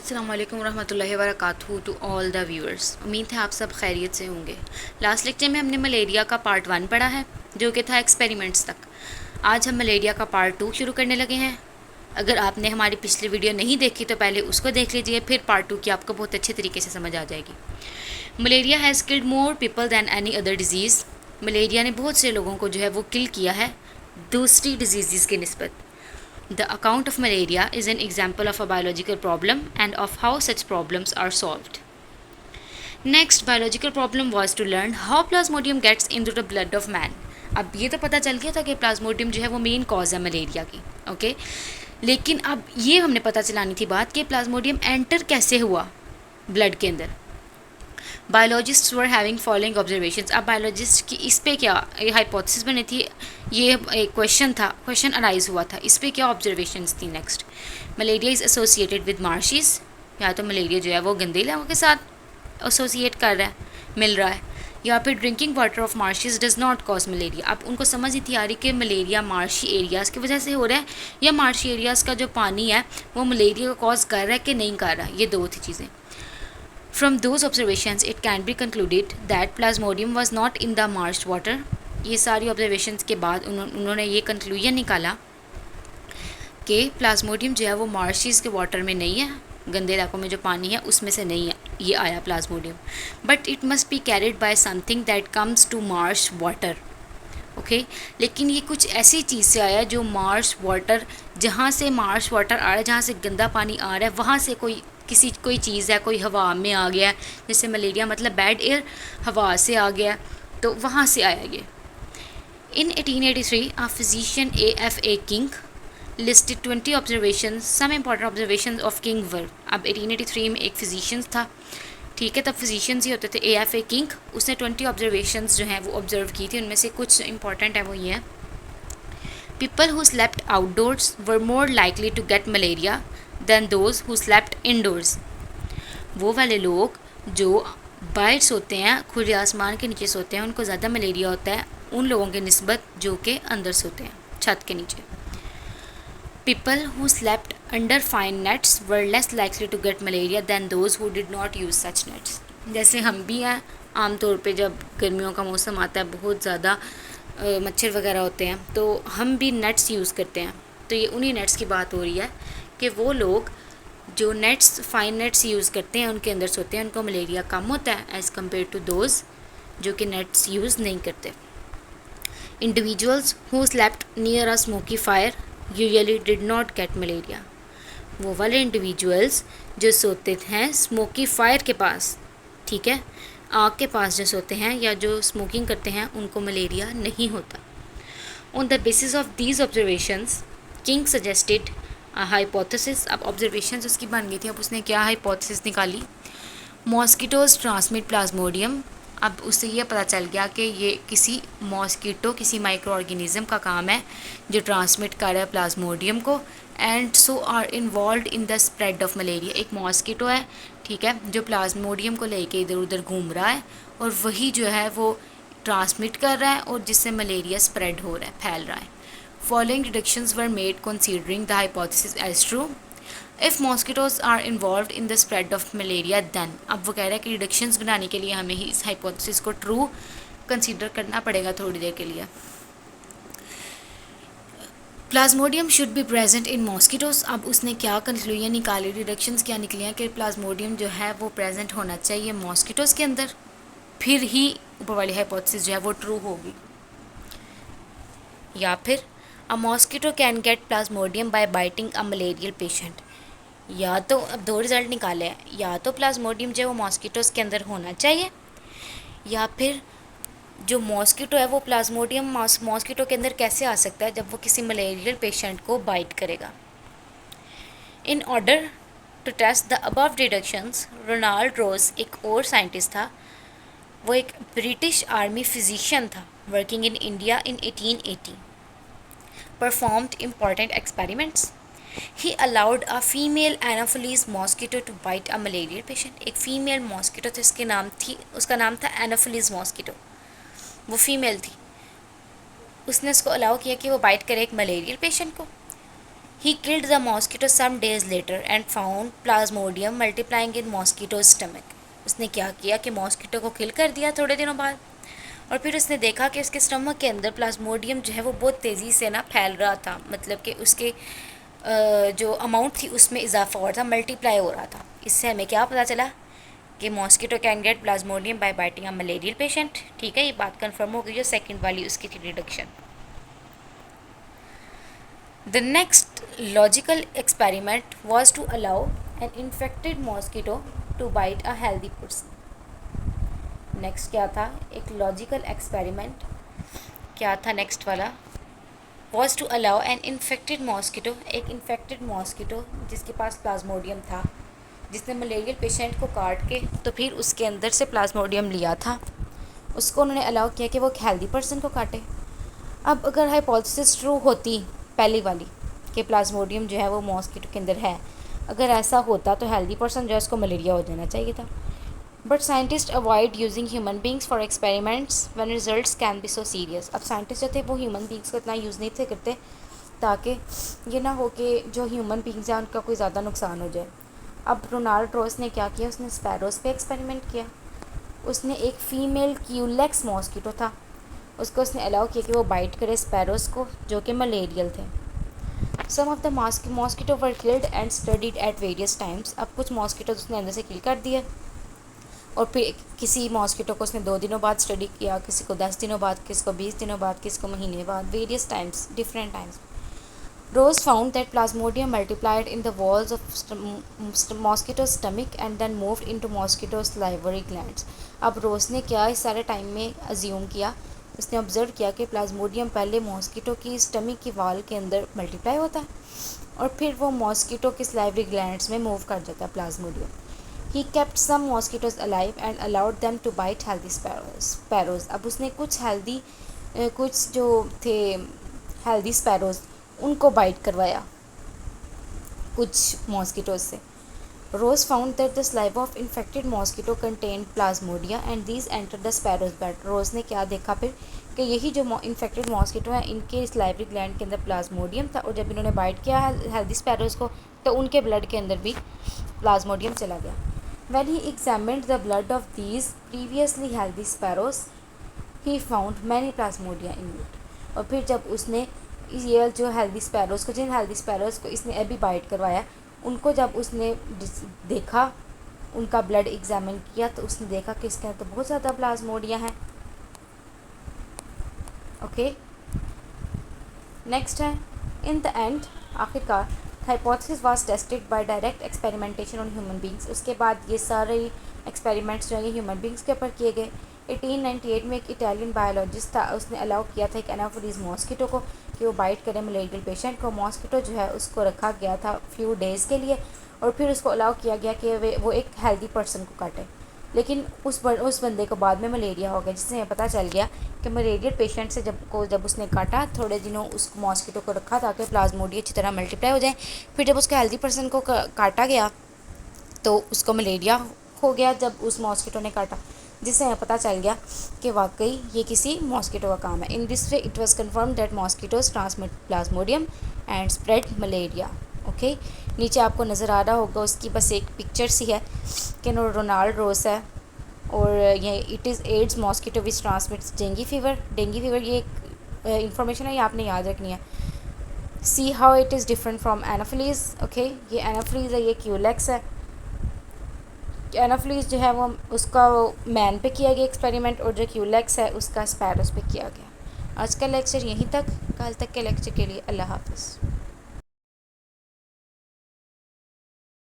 अस्सलाम वालेकुम रहमतुल्लाहि व बरकातहू टू ऑल द व्यूअर्स। उम्मीद है आप सब खैरियत से होंगे। लास्ट लेक्चर में हमने मलेरिया का पार्ट 1 पढ़ा है जो कि था एक्सपेरिमेंट्स तक। आज हम मलेरिया का पार्ट 2 शुरू करने लगे हैं। अगर आपने हमारी पिछली वीडियो नहीं देखी तो पहले उसको देख लीजिए, फिर पार्ट 2 की आपको बहुत अच्छे तरीके से समझ आ जाएगी। Malaria has killed more people than any other disease. Malaria ने बहुत से लोगों को जो है वो किल किया है दूसरी डिजीज़ की निस्बत। The account of malaria is an example of a biological problem and of how such problems are solved. Next biological problem was to learn how plasmodium gets into the blood of man. अब ये तो पता चल गया था कि Plasmodium जो है वो मेन कॉज है मलेरिया की, ओके। लेकिन अब ये हमने पता चलानी थी बात कि प्लाज्मोडियम एंटर कैसे हुआ ब्लड के अंदर। Biologist were having following observations. अब बायोलॉजिस्ट की इस पे क्या ये हाइपोथेसिस बनी थी, ये एक क्वेश्चन अराइज हुआ था, इस पे क्या ऑब्जर्वेशंस थी। Next, malaria is associated with marshes. या तो मलेरिया जो है वो गंदे इलाकों के साथ एसोसिएट कर रहा है, मिल रहा है, या फिर drinking water of marshes does not cause malaria. अब उनको समझ नहीं थी आ रही कि मलेरिया मार्शी एरियाज़ की वजह से हो रहा है या मार्शी एरियाज़ का जो पानी है वो मलेरिया को कॉज कर रहा है कि नहीं कर रहा है। ये दो थी चीज़ें। From those observations, it can be concluded that plasmodium was not in the marsh water. ये सारी ऑब्जर्वेशंस के बाद उन्होंने ये कंक्लूजन निकाला कि प्लाज्मोडियम जो है वो मार्शिस के वाटर में नहीं है, गंदे इलाकों में जो पानी है उसमें से नहीं है ये आया plasmodium, but it must be carried by something that comes to marsh water, okay. लेकिन ये कुछ ऐसी चीज़ से आया जो मार्श वाटर, जहाँ से मार्श वाटर आ रहा है, जहाँ से गंदा पानी आ रहा है, वहाँ से कोई चीज़ है, कोई हवा में आ गया है, जैसे मलेरिया मतलब बैड एयर, हवा से आ गया तो वहाँ से आया ये। इन 1883 a physician A.F.A. King listed 20 observations, some important observations of King were। अब 1883 में एक फिजिशियन था, ठीक है, तब फिजिशियंस ही होते थे। A.F.A. किंग, उसने 20 ऑब्जर्वेशंस जो हैं वो ऑब्जर्व की थी, उनमें से कुछ इंपॉर्टेंट है वो ये है। People who slept outdoors were more likely to get malaria than those who slept indoors. वो वाले लोग जो बाहर सोते हैं, खुले आसमान के नीचे सोते हैं, उनको ज़्यादा मलेरिया होता है उन लोगों के निस्बत जो कि अंदर सोते हैं, छत के नीचे। People who slept under fine nets were less likely to get malaria than those who did not use such nets। जैसे हम भी हैं, आमतौर पे जब गर्मियों का मौसम आता है बहुत ज़्यादा मच्छर वगैरह होते हैं तो हम भी नेट्स यूज़ करते हैं। तो ये उन्हीं नेट्स की बात हो रही है कि वो लोग जो नेट्स, फाइन नेट्स यूज़ करते हैं, उनके अंदर सोते हैं, उनको मलेरिया कम होता है एज़ कम्पेयर टू दोज जो कि नेट्स यूज़ नहीं करते। Individuals who slept near a smoky fire usually did not gate malaria. वो वाले इंडिविजुअल्स जो सोते हैं स्मोकी फायर के पास, ठीक है, आग के पास जो सोते हैं या जो स्मोकिंग करते हैं, उनको मलेरिया नहीं होता। On the basis of these observations king suggested a hypothesis. अब ऑब्जर्वेशंस उसकी बन गई थी, अब उसने क्या हाइपोथेसिस निकाली, मॉस्किटोज ट्रांसमिट प्लाज्मोडियम। अब उससे ये पता चल गया कि ये किसी मॉस्किटो, किसी माइक्रो ऑर्गेनिज्म का काम है जो ट्रांसमिट कर रहा है प्लाज्मोडियम को, and so are involved in the spread of malaria. एक मॉस्किटो है, ठीक है, जो प्लाज्मोडियम को लेके इधर उधर घूम रहा है और वही जो है वो ट्रांसमिट कर रहा है और जिससे मलेरिया स्प्रेड हो रहा है, फैल रहा है। Following deductions were made considering the hypothesis as true. If mosquitoes are involved in the spread of malaria then. अब वो कह रहा है कि डिडक्शंस बनाने के लिए हमें ही इस हाइपोथेसिस को ट्रू कंसीडर करना पड़ेगा थोड़ी देर के लिए। Plasmodium should be present in mosquitoes. अब उसने क्या कंक्लूजन निकाली, डिडक्शंस क्या निकली हैं कि प्लाज्मोडियम जो है वो प्रेजेंट होना चाहिए मॉस्किटोज के अंदर, फिर ही ऊपर वाली हाइपोथेसिस जो है वो ट्रू होगी। या फिर a mosquito can get plasmodium by biting a malarial patient. या तो अब दो रिज़ल्ट निकाले हैं, या तो प्लाज्मोडियम जो है वो मॉस्किटोज़ के अंदर होना चाहिए, या फिर जो मॉस्किटो है वो प्लाज्मोडियम मॉस्किटो के अंदर कैसे आ सकता है जब वो किसी मलेरियल पेशेंट को बाइट करेगा। In order to test the above deductions, Ronald Ross एक और साइंटिस्ट था, वो एक ब्रिटिश आर्मी फिजिशियन था working in India in 1880, performed important experiments. He allowed a female Anopheles mosquito to bite a malaria patient। एक female mosquito थी, उसका नाम था एनोफिलीज मॉस्किटो, वो फीमेल थी, उसने उसको अलाउ किया कि वो बाइट करे एक मलेरियल पेशेंट को। He killed the mosquito some days later and found plasmodium multiplying in mosquito's stomach. उसने क्या किया कि मॉस्किटो को किल कर दिया थोड़े दिनों बाद, और फिर उसने देखा कि उसके स्टमक के अंदर प्लाज्मोडियम जो है वो बहुत तेज़ी से ना फैल रहा था, मतलब कि उसके जो अमाउंट थी उसमें इजाफा हो रहा था, मल्टीप्लाई हो रहा था। इससे हमें क्या पता चला कि mosquito can get plasmodium by biting a malarial patient. ठीक है, ये बात कंफर्म हो गई जो सेकंड वाली उसकी थी deduction. The next logical experiment was to allow an infected mosquito to bite a healthy person. Next क्या था, एक लॉजिकल एक्सपेरिमेंट क्या था नेक्स्ट वाला, was to allow an infected mosquito, एक इन्फेक्टेड मॉस्किटो जिसके पास प्लाज्मोडियम था, जिसने मलेरियल पेशेंट को काट के तो फिर उसके अंदर से प्लाज्मोडियम लिया था, उसको उन्होंने अलाउ किया कि वो एक हेल्दी पर्सन को काटे। अब अगर हाइपोथेसिस ट्रू होती पहली वाली कि प्लाज्मोडियम जो है वो मॉस्किटो के अंदर है, अगर ऐसा होता तो हेल्दी पर्सन जो है उसको मलेरिया हो जाना चाहिए था। But scientist avoid using human beings for experiments when results can be so serious. अब साइंटिस्ट जो थे वो ह्यूमन बींग्स को इतना यूज़ नहीं थे करते ताकि ये ना हो कि जो ह्यूमन बींग्स हैं उनका कोई ज़्यादा नुकसान हो जाए। अब रोनाल्ड रोस ने क्या किया, उसने स्पैरोज़ पे एक्सपेरिमेंट किया। उसने एक फ़ीमेल क्यूलेक्स मॉस्किटो था, उसको उसने अलाउ किया कि वो बाइट करे स्पैरोज़ को जो कि मलेरियल थे। Some of the mosquito were killed and studied at various times. अब कुछ मॉस्किटोज उसने अंदर से किल कर दिए और फिर किसी मॉस्किटो को उसने 2 दिनों बाद स्टडी किया, किसी को 10 दिनों बाद, किसी को 20 दिनों बाद, किसी को महीने बाद, various times, different times. Rose found that Plasmodium multiplied in the walls of mosquito's stomach and then moved into mosquito's salivary glands. अब रोज ने क्या इस सारे टाइम में अज्यूम किया, उसने ऑब्जर्व किया कि प्लाज्मोडियम पहले मॉस्किटो की स्टमक की वाल के अंदर मल्टीप्लाई होता है और फिर वो मॉस्किटो के सलाइवरी ग्लैंड्स में मूव कर जाता है plasmodium. He kept some mosquitoes alive and allowed them to bite healthy sparrows. अब उसने कुछ जो थे हेल्दी स्पैरोज उनको बाइट करवाया कुछ मॉस्किटोज से। Ross found that the saliva of infected mosquito contain plasmodia and these enter the sparrow's blood. Ross ने क्या देखा फिर कि यही जो इन्फेक्टेड मॉस्किटो हैं इनके स्लाइवरी ग्लैंड के अंदर प्लाज्मोडियम था और जब इन्होंने बाइट किया हेल्दी स्पैरोज को तो उनके ब्लड के अंदर भी प्लाज्मोडियम चला गया। When he examined the blood of these previously healthy sparrows, he found many plasmodia in it. और फिर जब उसने ये जो हेल्दी स्पैरोज़ को, जिन हेल्दी स्पैरोज़ को इसने अभी बाइट करवाया, उनको जब उसने देखा, उनका ब्लड एग्जामिन किया तो उसने देखा कि इसके अंदर तो बहुत ज़्यादा प्लाज्मोडिया हैं। ओके, नेक्स्ट है इन द एंड, आखिरकार hypothesis was tested by direct experimentation on human beings. उसके बाद ये सारे एक्सपेरिमेंट्स जो है ह्यूमन बींग्स के ऊपर किए गए। 1898 में एक इटालियन बायोलॉजिस्ट था, उसने अलाउ किया था एक एनाफोरीज मॉस्किटो को कि वो बाइट करे मलेरियल पेशेंट को। मॉस्किटो जो है उसको रखा गया था फ्यू डेज़ के लिए और फिर उसको अलाउ किया गया कि वो एक हेल्दी पर्सन को काटे, लेकिन उस बंदे को बाद में मलेरिया हो गया, जिससे हमें पता चल गया कि मलेरियल पेशेंट से जब उसने काटा थोड़े दिनों उस मॉस्किटो को रखा ताकि प्लाज्मोडिया अच्छी तरह मल्टीप्लाई हो जाए। फिर जब उसका हेल्दी पर्सन को काटा गया तो उसको मलेरिया हो गया जब उस मॉस्किटो ने काटा, जिससे हमें पता चल गया कि वाकई ये किसी मॉस्किटो का काम है। In this way it was confirm that mosquitoes transmit Plasmodium and spread malaria. Okay, नीचे आपको नज़र आ रहा होगा उसकी बस एक पिक्चर सी है कि रोनाल्ड रोस है और ये it is Aedes mosquito which transmits dengue fever. ये एक इंफॉर्मेशन है, ये आपने याद रखनी है। See how it is different from Anopheles. Okay, ये एनाफिलीज है, ये क्यूलेक्स है। एनाफिलीज जो है वो उसका मैन पे किया गया एक्सपेरिमेंट और जो क्यूलेक्स है उसका स्पैरोस पे किया गया। आज का लेक्चर यहीं तक, कल तक के लेक्चर के लिए अल्लाह हाफ़िज़।